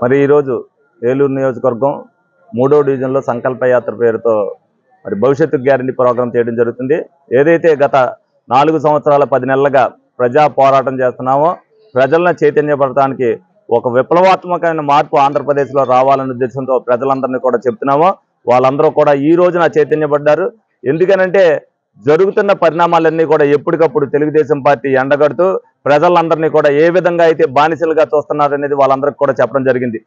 మరి ఈరోజు ఏలూరు నియోజకవర్గం 3వ డివిజన్లో సంకల్ప యాత్ర పేరుతో మరి భవిష్యత్తు గ్యారంటీ ప్రోగ్రాం చేయడం జరుగుతుంది. ఏదైతే గత 4 సంవత్సరాల 10 నెలలుగా ప్రజా పోరాటం చేస్తున్నామో ప్రజలను చైతన్యపరచడానికి ఒక విప్లవాత్మకమైన మార్పు ఆంధ్రప్రదేశ్లో రావాలనే ఉద్దేశంతో ప్రజలందరినీ కూడా చెప్తున్నామో వాళ్ళందరూ కూడా ఈ రోజున చైతన్యపడ్డారు. ఎందుకనంటే జరుగుతున్న పరిణామాలన్నీ కూడా ఎప్పటికప్పుడు తెలుగుదేశం పార్టీ ఎండగడుతూ ప్రజలందరినీ కూడా ఏ విధంగా అయితే బానిసలుగా చూస్తున్నారనేది వాళ్ళందరికీ కూడా చెప్పడం జరిగింది.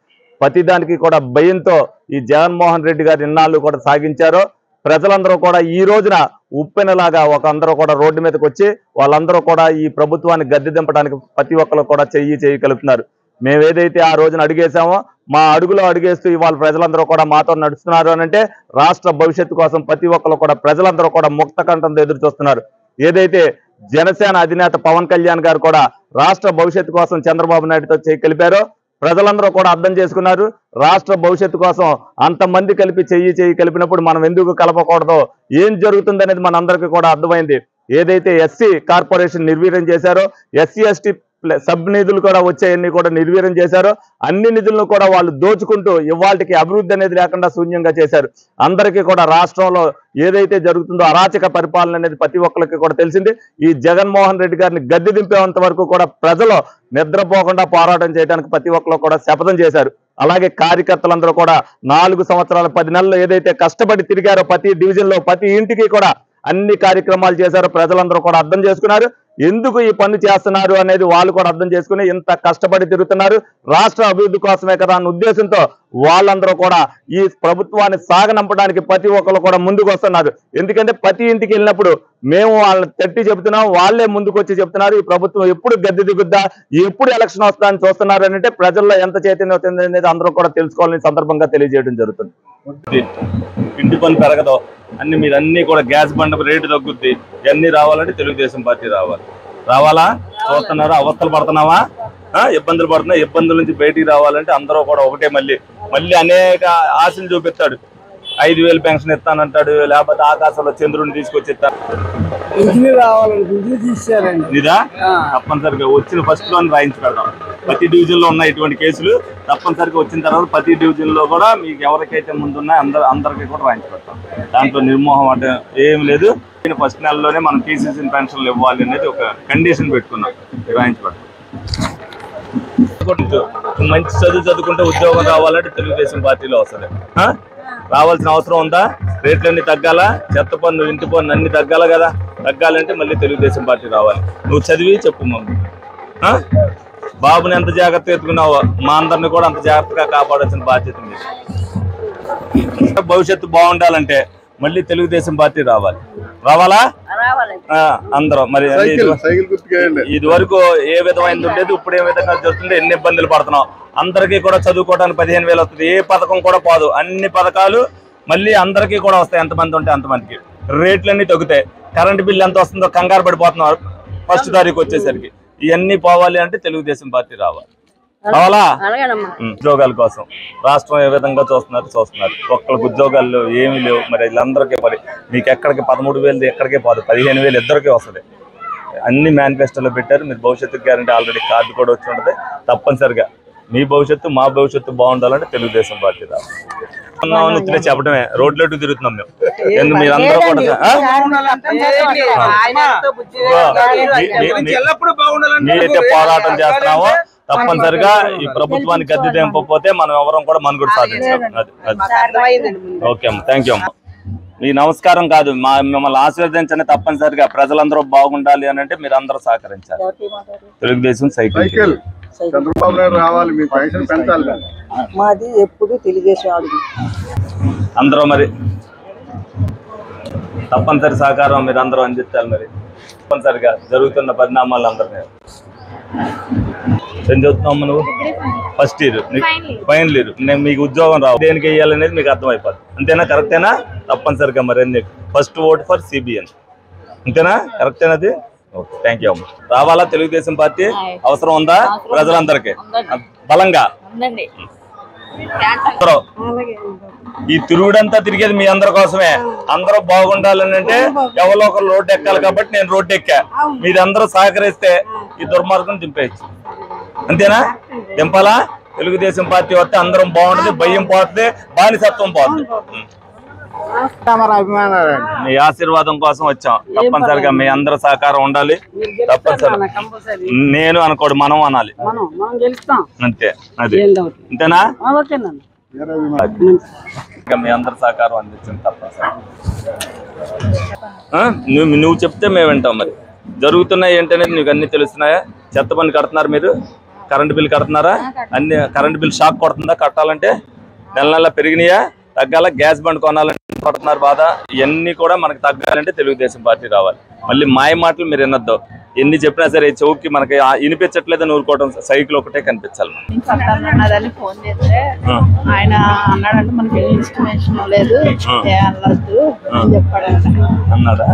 ప్రతిదానికి కూడా భయంతో ఈ జగన్మోహన్ రెడ్డి గారు ఇన్నాళ్ళు కూడా సాగించారో ప్రజలందరూ కూడా ఈ రోజున ఉప్పెనలాగా అందరూ కూడా రోడ్డు మీదకి వచ్చి వాళ్ళందరూ కూడా ఈ ప్రభుత్వాన్ని గద్దె దింపడానికి ప్రతి ఒక్కరు కూడా చెయ్యి కలుపుతున్నారు. మేము ఏదైతే ఆ రోజున అడుగేసామో మా అడుగులో అడుగేస్తూ ఇవాళ ప్రజలందరూ కూడా మాతో నడుస్తున్నారు అనంటే రాష్ట్ర భవిష్యత్తు కోసం ప్రతి ఒక్కరు కూడా ప్రజలందరూ కూడా ముక్త కంఠంతో ఎదురు చూస్తున్నారు. ఏదైతే జనసేన అధినేత పవన్ కళ్యాణ్ గారు కూడా రాష్ట్ర భవిష్యత్తు కోసం చంద్రబాబు నాయుడుతో కలిపారో ప్రజలందరూ కూడా అర్థం చేసుకున్నారు. రాష్ట్ర భవిష్యత్తు కోసం అంతమంది కలిపి చెయ్యి కలిపినప్పుడు మనం ఎందుకు కలపకూడదో ఏం జరుగుతుందనేది మనందరికీ కూడా అర్థమైంది. ఏదైతే ఎస్సీ కార్పొరేషన్ నిర్వీర్యం చేశారో ఎస్సీ ఎస్టీ సబ్ నిధులు కూడా వచ్చాయన్నీ కూడా నిర్వీర్యం చేశారో అన్ని నిధులను కూడా వాళ్ళు దోచుకుంటూ ఇవాళకి అభివృద్ధి అనేది లేకుండా శూన్యంగా చేశారు. అందరికీ కూడా రాష్ట్రంలో ఏదైతే జరుగుతుందో అరాచక పరిపాలన అనేది ప్రతి ఒక్కరికి కూడా తెలిసింది. ఈ జగన్మోహన్ రెడ్డి గారిని గద్దె దింపేంత వరకు కూడా ప్రజలు నిద్రపోకుండా పోరాటం చేయడానికి ప్రతి ఒక్కరు కూడా శపథం చేశారు. అలాగే కార్యకర్తలందరూ కూడా 4 సంవత్సరాల 10 నెలలు ఏదైతే కష్టపడి తిరిగారో ప్రతి డివిజన్లో ప్రతి ఇంటికి కూడా అన్ని కార్యక్రమాలు చేశారో ప్రజలందరూ కూడా అర్థం చేసుకున్నారు. ఎందుకు ఈ పని చేస్తున్నారు అనేది వాళ్ళు కూడా అర్థం చేసుకుని ఇంత కష్టపడి తిరుగుతున్నారు రాష్ట్ర అభివృద్ధి కోసమే కదా అన్న ఉద్దేశంతో వాళ్ళందరూ కూడా ఈ ప్రభుత్వాన్ని సాగనంపడానికి ప్రతి ఒక్కరు కూడా ముందుకు వస్తున్నారు. ఎందుకంటే ప్రతి ఇంటికి వెళ్ళినప్పుడు మేము వాళ్ళని తట్టి చెబుతున్నాం, వాళ్ళే ముందుకు వచ్చి చెప్తున్నారు ఈ ప్రభుత్వం ఎప్పుడు గద్దె దిగుద్దా ఎప్పుడు ఎలక్షన్ వస్తుందని చూస్తున్నారు అంటే ప్రజల్లో ఎంత చైతన్యం అవుతుంది అనేది అందరూ కూడా తెలుసుకోవాలని సందర్భంగా తెలియజేయడం జరుగుతుంది. ఇంటి పని పెరగదు అన్ని మీరు అన్ని కూడా గ్యాస్ బండ రేటు తగ్గుద్ది ఇవన్నీ రావాలంటే తెలుగుదేశం పార్టీ రావాలా చూస్తున్నారా అవస్థలు పడుతున్నావా ఇబ్బందులు పడుతున్నా ఇబ్బందుల నుంచి బయటికి రావాలంటే అందరూ కూడా ఒకటే మళ్ళీ అనేక ఆశలు చూపిస్తాడు. 5,000 పెన్షన్ ఇస్తానంటాడు, లేకపోతే ఆకాశంలో చంద్రుడిని తీసుకొచ్చి ఇస్తాను. ఇదా తప్పనిసరిగా వచ్చిన ఫస్ట్ లోని రాయించి పెడదాం. ప్రతి డివిజన్ లో ఉన్న ఇటువంటి కేసులు తప్పనిసరిగా వచ్చిన తర్వాత ప్రతి డివిజన్ లో కూడా మీకు ఎవరికైతే ముందున్నా అందరికీ కూడా రాయించి పెడతాం. దాంట్లో నిర్మోహం అంటే ఏం లేదు. ఫస్ట్ నెలలోనే మనం టీసీసీ పెన్షన్లు ఇవ్వాలి అనేది ఒక కండిషన్ పెట్టుకున్నాం. రాయించి పెడతాం. మంచి చదువుకుంటే ఉద్యోగం రావాలంటే తెలుగుదేశం పార్టీలో వస్తుంది. రావాల్సిన అవసరం ఉందా? రేట్లన్నీ తగ్గాలా, చెత్త పన్ను ఇంటి పన్ను అన్ని తగ్గాలి కదా. తగ్గాలంటే మళ్ళీ తెలుగుదేశం పార్టీ రావాలి. నువ్వు చదివి చెప్పు మమ్మీ బాబుని ఎంత జాగ్రత్తగా ఎత్తుకున్నావో మా అందరిని కూడా అంత జాగ్రత్తగా కాపాడాల్సిన బాధ్యత ఉంది. భవిష్యత్తు బాగుండాలంటే మళ్ళీ తెలుగుదేశం పార్టీ రావాలా అందరూ. మరి ఇది వరకు ఏ విధమైనది ఉండేది, ఇప్పుడు ఏ విధంగా జరుగుతుంది, ఎన్ని ఇబ్బందులు పడుతున్నాం. అందరికీ కూడా చదువుకోవడానికి 15,000 వస్తుంది. ఏ పథకం కూడా పోదు. అన్ని పథకాలు మళ్ళీ అందరికీ కూడా వస్తాయి. ఎంతమంది ఉంటే అంతమందికి. రేట్లన్నీ తగ్గుతాయి. కరెంటు బిల్లు ఎంత వస్తుందో కంగారు పడిపోతున్నారు ఫస్ట్ తారీఖు వచ్చేసరికి. ఇవన్నీ పోవాలి అంటే తెలుగుదేశం పార్టీ రావాలా ఉద్యోగాల కోసం రాష్ట్రం ఏ విధంగా చూస్తున్నారు. ఒక్కరికి ఉద్యోగాలు ఏమీ లేవు. మరి వీళ్ళందరికీ మరి మీకు ఎక్కడికి 13,000 ఎక్కడికే పోదు, 15,000 ఇద్దరికే వస్తుంది. అన్ని మేనిఫెస్టోలో పెట్టారు. మీరు భవిష్యత్తు గ్యారంటీ ఆల్రెడీ కార్డు కూడా వచ్చి ఉంటుంది. తప్పనిసరిగా మీ భవిష్యత్తు మా భవిష్యత్తు బాగుండాలంటే తెలుగుదేశం పార్టీ రావాలి. చెప్పడమే రోడ్లెట్టు తిరుగుతున్నాం మేము. మీరందరూ కూడా మీరైతే పోరాటం చేస్తున్నామో తప్పనిసరిగా ఈ ప్రభుత్వాన్ని గద్దె దింపకపోతే మనం ఎవరం కూడా మనుగడ సాధించాం. ఓకే అమ్మ, థ్యాంక్ యూ అమ్మ. మీ నమస్కారం కాదు, మిమ్మల్ని ఆశీర్వదించండి. తప్పనిసరిగా ప్రజలందరూ బాగుండాలి అని అంటే మీరు అందరూ సహకరించాలి. తెలుగుదేశం సైకిల్ చంద్రబాబు నాయుడు రావాలి, మీ పెన్షన్ పెంచాలి. మాది ఎప్పుడు తెలుగుదేశం అందరూ మరి తప్పనిసరి సహకారం మీరు అందరూ అందించాలి. మరి తప్పనిసరిగా జరుగుతున్న పరిణామాలు అందరినీ. ఏం చదువుతున్నావు నువ్వు? First year, final year. నేను మీకు ఉద్యోగం రావు, దేనికి వేయాలనేది మీకు అర్థమైపోతుంది. అంతేనా? కరెక్టేనా? తప్పనిసరిగా మరి అన్ని ఫస్ట్ ఓట్ ఫర్ సిబిఎన్. అంతేనా? కరెక్టేనా? అది ఓకే, థ్యాంక్ యూ అమ్మ. రావాలా తెలుగుదేశం పార్టీ? అవసరం ఉందా ప్రజలందరికీ? బలంగా ఈ తిరుగుడంతా తిరిగేది మీ అందరి కోసమే. అందరూ బాగుండాలని అంటే ఎవరో ఒకరు రోడ్డు ఎక్కాలి కాబట్టి నేను రోడ్డు ఎక్కా. మీరందరూ సహకరిస్తే ఈ దుర్మార్గం దింపేయచ్చు. అంతేనా? దింపాలా? తెలుగుదేశం పార్టీ వస్తే అందరం బాగుంటుంది, భయం పోతుంది, బానిసత్వం పోతుంది. మీ ఆశీర్వాదం కోసం వచ్చాం. తప్పనిసరిగా మీ అందరి సహకారం ఉండాలి. తప్పనిసరి నేను అనుకోడు, మనం అనాలి అంతే. అది అంతేనా? మీ అందరి సహకారం అందించండి తప్పనిసరి. నువ్వు చెప్తే మేము వింటాం. మరి జరుగుతున్నాయి ఏంటనేది నీకు అన్ని తెలుస్తున్నాయా? చెత్త పని కడుతున్నారు మీరు, కరెంటు బిల్ కడుతున్నారా? అన్ని కరెంటు బిల్ షాక్ కొడుతుందా? కట్టాలంటే నెల నెల పెరిగినాయా? తగ్గాల? గ్యాస్ బండ్ కొనాలంటే పడుతున్నారు బాధ. ఇవన్నీ కూడా మనకు తగ్గాలంటే తెలుగుదేశం పార్టీ రావాలి. మళ్ళీ మాయ మాటలు మీరు వినొద్దు. ఎన్ని చెప్పినా సరే చౌకి మనకి వినిపించట్లేదని ఊరుకోవడం, సైకిల్ ఒకటే కనిపించాలి. ఫోన్ చేస్తే ఆయన అన్నాడంటే మనకి ఇన్స్టిమేషన్ లేదు అన్నాడా?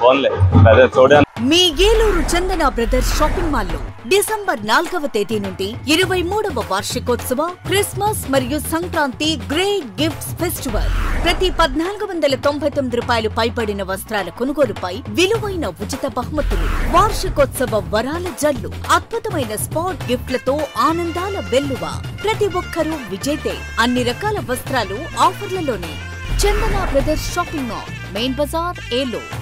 ఫోన్లే అదే చూడ. మీ ఏలూరు చందన బ్రదర్స్ షాపింగ్ మాల్ లో డిసెంబర్ 4వ తేదీ నుండి 23వ వార్షికోత్సవ క్రిస్మస్ మరియు సంక్రాంతి గ్రేట్ గిఫ్ట్స్ ఫెస్టివల్. ప్రతి 1499 రూపాయలు పైబడిన వస్త్రాల కొనుగోలుపై విలువైన ఉచిత బహుమతులు, వార్షికోత్సవ వరాల జల్లు, అద్భుతమైన స్పాట్ గిఫ్ట్లతో ఆనందాల వెల్లువ. ప్రతి ఒక్కరూ విజేతే. అన్ని రకాల వస్త్రాలు ఆఫర్లలోనే. Chandana Brothers shopping mall, main బజార్, ఏలూరు.